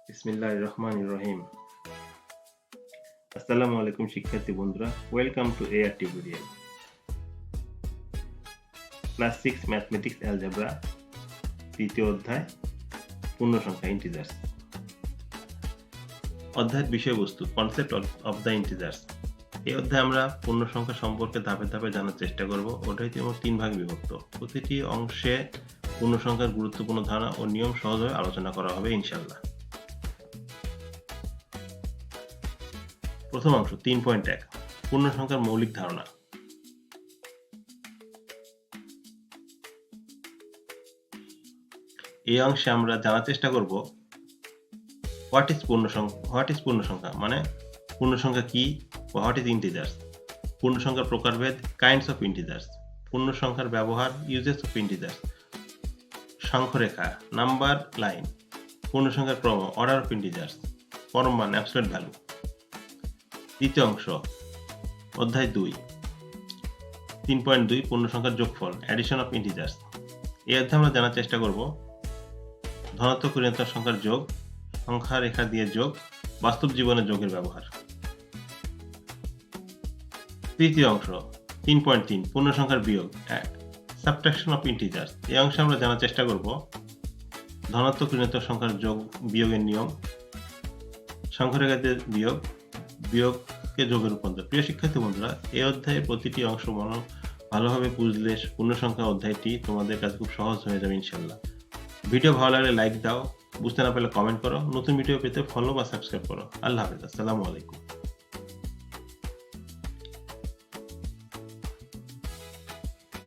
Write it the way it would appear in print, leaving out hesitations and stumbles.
বিসমিল্লাহির রহমানির রহিম। আসসালামু আলাইকুম শিক্ষার্থী বন্ধুরা, welcome to AR tutorial. Class 6 mathematics algebra তৃতীয় অধ্যায় পূর্ণসংখ্যা ইন্টিজার্স। অধ্যায়ের বিষয়বস্তু কনসেপ্ট অফ দ্য ইন্টিজার্স। এই অধ্যায়ে আমরা পূর্ণসংখ্যা সম্পর্কে ধাপে ধাপে জানার চেষ্টা করব। ওটাই মোট 3 ভাগে বিভক্ত। প্রতিটি অংশে পূর্ণসংখ্যার গুরুত্বপূর্ণ ধারণা ও নিয়ম সহজভাবে আলোচনা করা হবে ইনশাআল্লাহ। প্রথম অংশ 3.1 পূর্ণসংখ্যার মৌলিক ধারণা। এই অংশে আমরা জানার চেষ্টা করব হোয়াট ইজ পূর্ণসংখ্যা মানে পূর্ণসংখ্যা কি, হোয়াট ইজ ইন্টিজার্স, পূর্ণসংখ্যার প্রকারভেদ, কাইন্ডস অফ ইন্টিজার্স, পূর্ণসংখ্যার ব্যবহার, ইউজেস অফ ইন্টিজার্স, সংখ্যরেখা, নাম্বার লাইন, পূর্ণসংখ্যার ক্রম, অর্ডার অফ ইন্টিজার্স, পরম মান, অ্যাবসলিউট ভ্যালু। দ্বিতীয় অংশ অধ্যায় 2 3.2 পূর্ণসংখ্যার যোগফল, অ্যাডিশন অফ ইন্টিজার্স। এই অধ্যায়ে আমরা জানার চেষ্টা করব ধনাত্মক ও ঋণাত্মক সংখ্যার যোগ, সংখ্যা রেখা দিয়ে যোগ, বাস্তব জীবনে যোগের ব্যবহার। তৃতীয় অংশ 3.3 পূর্ণসংখ্যার বিয়োগ, সাবট্রাকশন অফ ইন্টিজার্স। এই অংশে আমরা জানার চেষ্টা করব ধনাত্মক ঋণাত্মক সংখ্যার যোগ বিয়োগের নিয়ম, সংখ্যা রেখা দিয়ে বিয়োগ, বিয়োগকে যোগে রূপান্তর। প্রিয় শিক্ষার্থী বন্ধুরা, এই অধ্যায়ের প্রতিটি অংশ ভালোভাবে বুঝলে পূর্ণসংখ্যা অধ্যায়টি তোমাদের কাছে খুব সহজ হয়ে যাবে ইনশাআল্লাহ। ভিডিও ভালো লাগলে লাইক দাও, বুঝতে না পারলে কমেন্ট করো, নতুন ভিডিও পেতে ফলো বা সাবস্ক্রাইব করো। আল্লাহ হাফেজ, আসসালামু আলাইকুম।